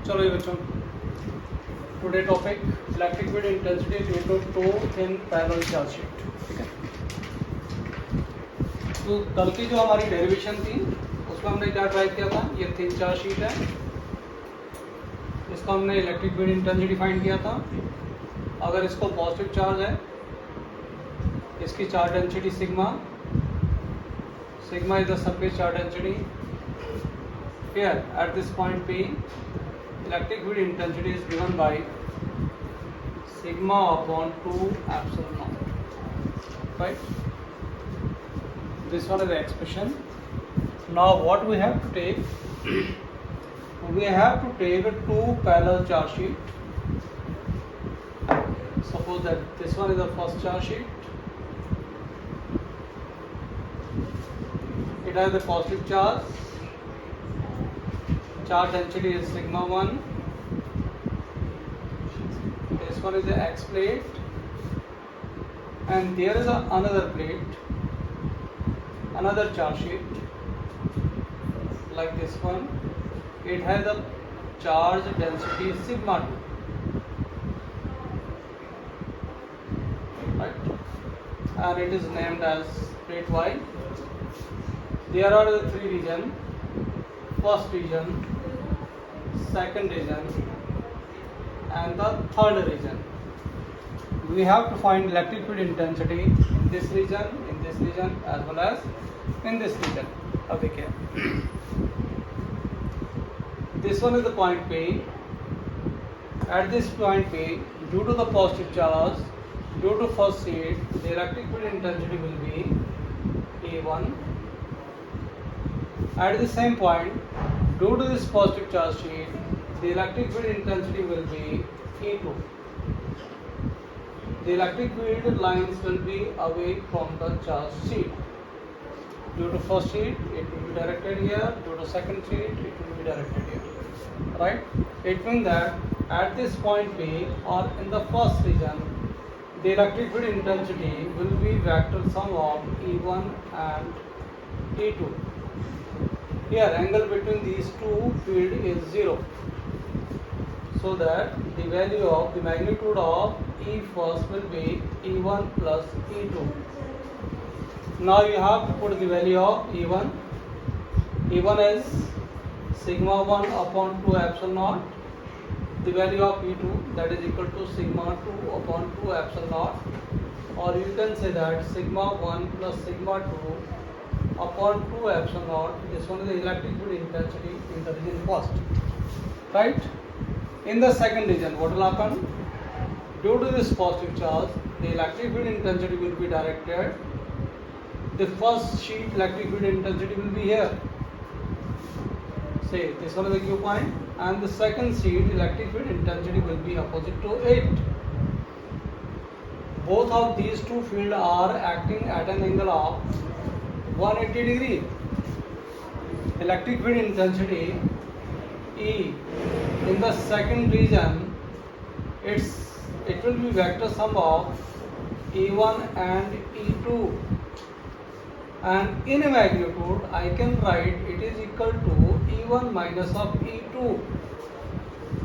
चलो ये बच्चों, today topic electric field intensity due to two thin parallel charge sheet. ठीक है, तो कल की जो हमारी डेरिवेशन थी उसमें हमने क्या ड्राइव किया था, ये थिन चार्ज शीट है, इसका हमने इलेक्ट्रिक फील्ड इंटेंसिटी फाइंड किया था। अगर इसको पॉजिटिव चार्ज है, इसकी charge density sigma is the surface charge density. Here at this point P, electric field intensity is given by sigma upon 2 epsilon naught. Right? This one is the expression. Now what we have to take? We have to take two parallel charge sheet. Suppose that this one is the first charge sheet. It has the positive charge. Charge density is sigma 1. This one is the X plate, and there is another plate, another charge sheet like this one. It has a charge density sigma 2, right? And it is named as plate Y. There are the three regions: first region, second region, and the third region. We have to find electric field intensity in this region, as well as in this region. अब देखिए, this one is the point P. At this point P, due to the positive charge, due to first sheet, the electric field intensity will be E1. At the same point, due to this positive charge sheet, the electric field intensity will be E2. The electric field lines will be away from the charge sheet. Due to first sheet, it will be directed here. Due to second sheet, it will be directed here. Right? It means that at this point P, or in the first region, the electric field intensity will be vector sum of E1 and E2. Here angle between these two field is 0, so that the value of the magnitude of E first will be E1 plus E2. Now you have to put the value of E1. E1 is sigma 1 upon 2 epsilon naught. The value of E2, that is equal to sigma 2 upon 2 epsilon naught, or you can say that sigma 1 plus sigma 2 upon 2 epsilon naught. This one is the electric field intensity in the region first. Right? In the second region, what will happen? Due to this positive charge, the electric field intensity will be directed. The first sheet electric field intensity will be here. Say this one is the Q point, and the second sheet electric field intensity will be opposite to it. Both of these two fields are acting at an angle of 180 degree. Electric field intensity E in the second region, it will be vector sum of E1 and E2, and in a magnitude I can write it is equal to E1 minus of E2.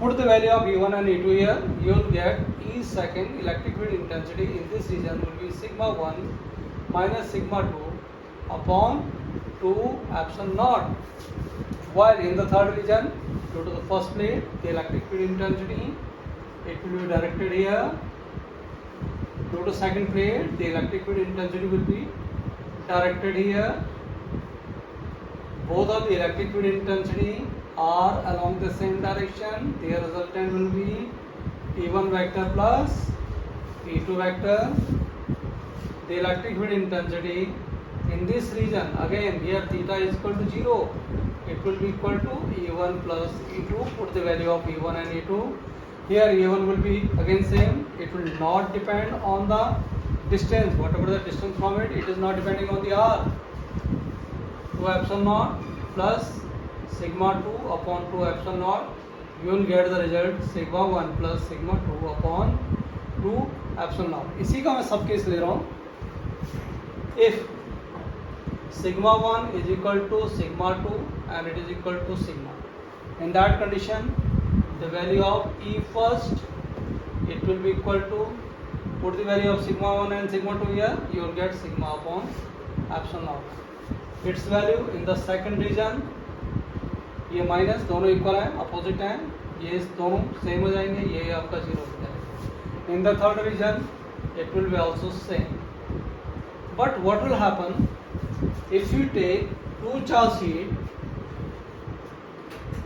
Put the value of E1 and E2 here, you will get E second electric field intensity in this region will be sigma 1 minus sigma 2 upon 2 epsilon naught. While in the third region, due to the first plate, the electric field intensity, it will be directed here. Due to second plate, the electric field intensity will be directed here. Both of the electric field intensity are along the same direction. Their resultant will be E1 vector plus E2 vector. The electric field intensity in this region, again here theta is equal to 0, it will be equal to E1 plus E2. Put the value of E1 and E2. Here E1 will be again same, it will not depend on the distance, whatever the distance from it, it is not depending on the R. 2 epsilon naught plus sigma 2 upon 2 epsilon naught, you will get the result sigma 1 plus sigma 2 upon 2 epsilon naught. इसी का मैं सब case ले रहा हूँ. If sigma 1 is equal to sigma 2 and it is equal to sigma, in that condition the value of E first, it will be equal to, put the value of sigma 1 and sigma 2 here, you will get sigma upon epsilon naught. Its value in the second region, ये minus दोनों equal है, opposite हैं, ये दोनों same हो जाएंगे, ये आपका जीरो हो जाएगा. In the third region, it will be also same. But what will happen if you take two charge sheet,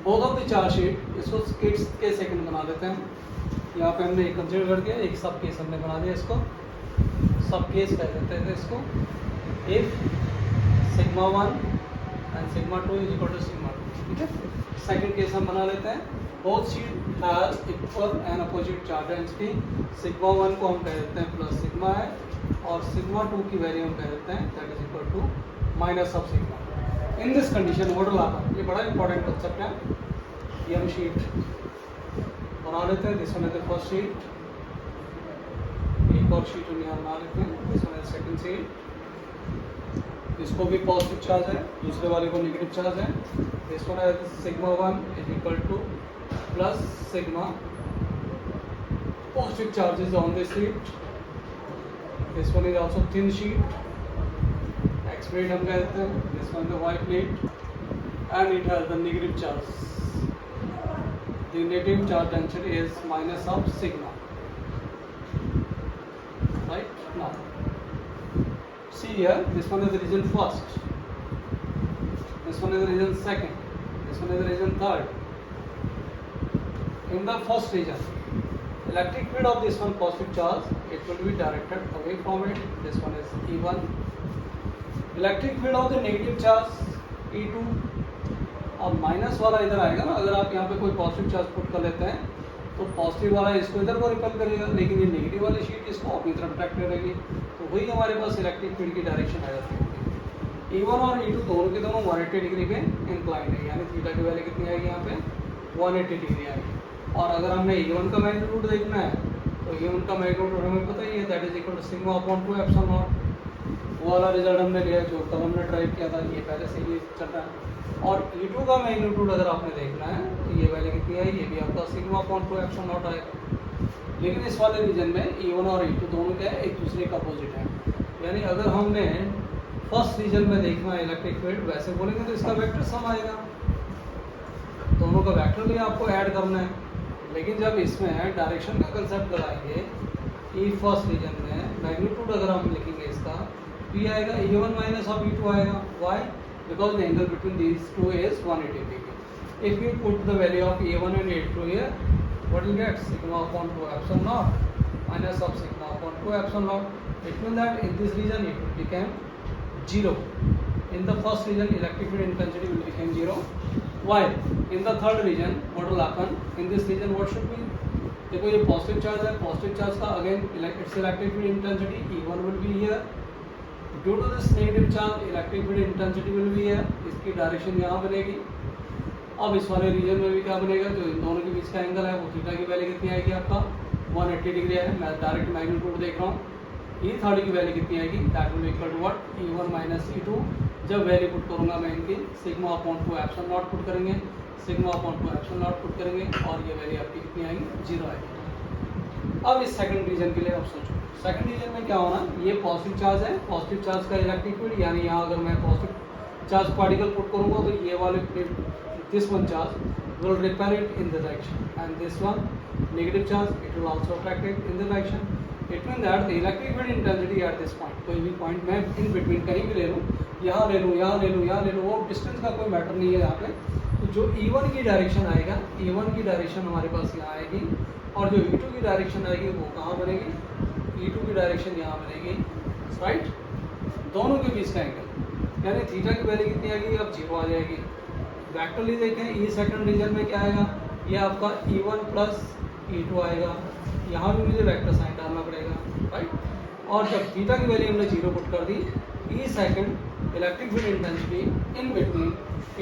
both of the charge sheet, इसको किस के सेकंड बना देते हैं. यहाँ पे हमने एक कंसिडर कर दिया, एक सब केस हमने बना दिया, इसको सब केस कह देते हैं इसको. If sigma 1 and sigma 2 is equal to sigma 2, ठीक है. सेकंड केस हम बना लेते हैं. Both sheet has equal and opposite charge density. Sigma 1 को हम कह देते हैं प्लस सिग्मा है, और सिग्मा 2 की वैल्यू हम कह देते हैं that is equal to minus of sigma. In this condition what will happen, ये बड़ा इंपॉर्टेंट कंसेप्ट है. ये हम शीट बना लेते हैं. This one is the first sheet, एक और शीट हम यहाँ बना लेते हैं. This one is second sheet. इसको भी पॉजिटिव चार्ज है, दूसरे वाले को नेगेटिव चार्ज है. This one is sigma 1 is equal two plus sigma positive charges on this sheet. This one is also thin sheet, X plate हम कहते हैं. This one is the Y plate and it has the negative charge. The negative charge density is minus of sigma. Right now, see here, this one is the region first, this one is the region second, this one is the region third. In the first region, electric field of this one positive charge, it will be directed away from it. This one is E1. Electric field of the negative charge E2. अब minus वाला इधर आएगा ना, अगर आप यहाँ पे कोई पॉजिटिव चार्ज पुट कर लेते हैं तो पॉजिटिव वाला इसको इधर को रिपेल करेगा, लेकिन ये नेगेटिव वाली शीट इसको अपनी तरफ अट्रैक्ट करेगी. तो वही हमारे पास इलेक्ट्रिक फील्ड की डायरेक्शन आ जाती है. E1 और E2 दोनों के दोनों 180 डिग्री पे इंक्लाइंड है, यानी थीटा की वैल्यू कितनी आएगी यहाँ पे 180 डिग्री आएगी. और अगर हमने E1 का मैग्नीट्यूड देखना है तो E1 का मैग्नीट्यूड हमें पता ही है, that is equal to sigma upon 2 epsilon naught. वो वाला रिजल्ट हमने लिया जो कल हमने ड्राइव किया था, ये पहले से ही चल रहा है. और E2 का मैग्नीट्यूड अगर आपने देखना है तो ये वैल्यू कितनी है, ये भी आपका सिग्मा अपॉन 2 एप्सिलॉन नॉट आएगा. लेकिन इस वाले रीजन में E1 और E2 दोनों क्या है, एक दूसरे का अपोजिट है. यानी अगर हमने फर्स्ट रीजन में देखना है इलेक्ट्रिक फील्ड, वैसे बोलेंगे तो इसका वेक्टर सम आएगा, दोनों का वेक्टर भी आपको ऐड करना है. लेकिन जब इसमें डायरेक्शन का कंसेप्ट लगाएंगे, ई फर्स्ट रीजन में मैग्नीट्यूड अगर हम लिखेंगे इसका पी आएगा, E1 माइनस ऑफ E2 आएगा. Why? Because the angle between these two is 180 degree. If you put the value of A1 and A2 here, what will get sigma upon 2 epsilon naught minus of sigma upon 2 epsilon naught. It mean that in this region it will become 0. In the first region, electric field intensity will become 0. While in the third region, what will happen? In this region, what should be? देखो ये positive charge है, positive charge का again it's electric field intensity E1 will be here. Due to this negative charge, electric field intensity will be here. इसकी direction यहाँ बनेगी. अब इस वाले रीजन में भी क्या बनेगा, जो इन दोनों के बीच का एंगल है वो थीटा की वैल्यू कितनी आएगी आपका 180 डिग्री है. मैं डायरेक्ट मैग्नीट्यूड देख रहा हूँ. E3 की वैल्यू कितनी आएगी, that will be equal to what, E1 minus E2. जब वैल्यू पुट करूँगा मैं इनकी, sigma upon 2 epsilon not put करेंगे, sigma upon 2 epsilon not put करेंगे, और ये वैल्यू आपकी कितनी आएगी, 0 आएगी. अब इस सेकंड रीजन के लिए आप सोचो, सेकंड रीजन में क्या होना, ये पॉजिटिव चार्ज है, पॉजिटिव चार्ज का इलेक्ट्रिक फील्ड, यानी यहाँ अगर मैं पॉजिटिव चार्ज पार्टिकल पुट करूँगा तो ये वाले this one charge will repel it in the direction, and this one negative charge, it will also attract it in the direction. It means that the electric field intensity at this point, कोई भी point मैं in between कहीं भी ले लूँ, यहाँ ले लूँ, यहाँ ले लूँ, यहाँ ले लूँ, वो डिस्टेंस का कोई मैटर नहीं है यहाँ पे. तो जो E1 की डायरेक्शन आएगा, E1 की डायरेक्शन हमारे पास यहाँ आएगी, और जो E2 की डायरेक्शन आएगी वो कहाँ बनेगी, E2 की डायरेक्शन यहाँ बनेगी. राइट, दोनों के बीच का एंगल, यानी थीटा की वैल्यू कितनी आएगी, अब 0 आ जाएगी. वैक्टरली देखें, ई सेकंड रीजन में क्या आएगा, ये आपका E1 प्लस E2 आएगा. यहाँ भी मुझे वेक्टर साइन डालना पड़ेगा. राइट, और जब थीटा की वैल्यू हमने 0 पुट कर दी, E second electric field intensity in between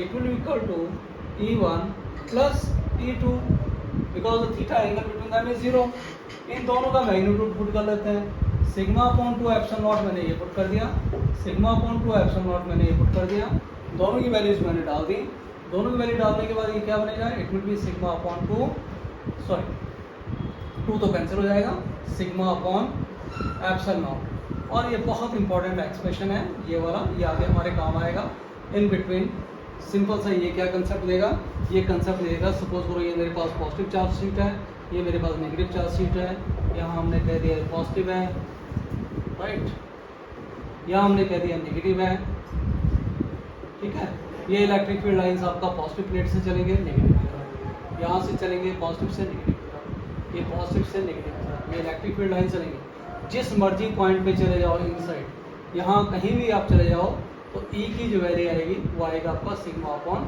it will equal to E1 plus E2, because the theta angle between them is 0. इन दोनों का मैग्नीट्यूड पुट कर लेते हैं. सिग्मा अपॉन 2 एप्सिलॉन नॉट मैंने ये पुट कर दिया, सिग्मा अपॉन 2 एप्सिलॉन नॉट मैंने ये पुट कर दिया. दोनों की वैल्यूज मैंने डाल दी. दोनों की वैल्यू डालने के बाद ये क्या बनेगा, it will be sigma upon 2 sorry 2 तो कैंसिल हो जाएगा, सिग्मा अपॉन एप्सिलॉन नॉट। और ये बहुत इंपॉर्टेंट एक्सप्रेशन है ये वाला, ये आगे हमारे काम आएगा। इन बिटवीन सिंपल सा ये क्या कंसेप्ट देगा, ये कंसेप्ट देगा सपोज करो ये मेरे पास पॉजिटिव चार्ज शीट है, ये मेरे पास नेगेटिव चार्ज शीट है, यहाँ हमने कह दिया पॉजिटिव है, राइट, यहाँ हमने कह दिया नेगेटिव है, ठीक है। ये इलेक्ट्रिक फील्ड लाइंस आपका पॉजिटिव प्लेट से चलेंगे नेगेटिव की तरफ, यहाँ से चलेंगे पॉजिटिव से नेगेटिव की तरफ, ये पॉजिटिव से नेगेटिव की तरफ, ये इलेक्ट्रिक फील्ड लाइन चलेंगे। जिस मर्जी पॉइंट पे चले जाओ इनसाइड, यहाँ कहीं भी आप चले जाओ तो E की जो वैल्यू आएगी वो आएगा आपका sigma upon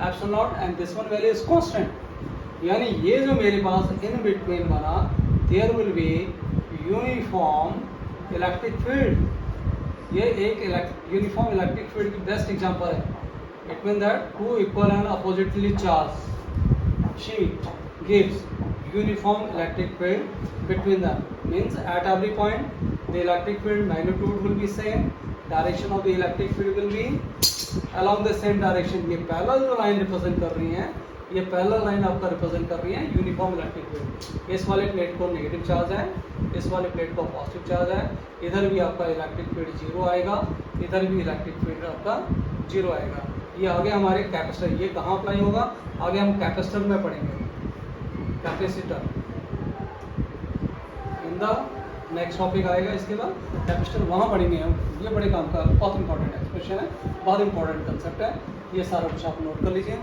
epsilon naught and this one value is constant. यानी ये जो मेरे पास इन बिटवीन बना, there will be uniform electric field. ये एक यूनिफॉर्म इलेक्ट्रिक फील्ड की बेस्ट एग्जांपल है। It mean that two equal and oppositely charge sheet gives uniform electric field between them, means at every point the electric field magnitude will be same, direction of the electric field will be along the same direction। ये parallel जो line represent कर रही है, ये parallel line आपका represent कर रही है यूनिफॉर्म इलेक्ट्रिक फील्ड। इस वाले प्लेट को नेगेटिव चार्ज है, इस वाले प्लेट को पॉजिटिव चार्ज है, इधर भी आपका इलेक्ट्रिक फील्ड 0 आएगा, इधर भी इलेक्ट्रिक फील्ड आपका 0 आएगा। ये आगे हमारे कैपेसिटर, ये कहाँ अप्लाई होगा, आगे हम कैपेसिटर में पढ़ेंगे, capacitor in the next topic आएगा। इसके बाद कैपेसिटर वहाँ पढ़ेंगे हम, ये बड़े काम का बहुत इंपॉर्टेंट एक्सप्रेशन है, बहुत इंपॉर्टेंट कंसेप्ट है। ये सारा कुछ आप नोट कर लीजिए।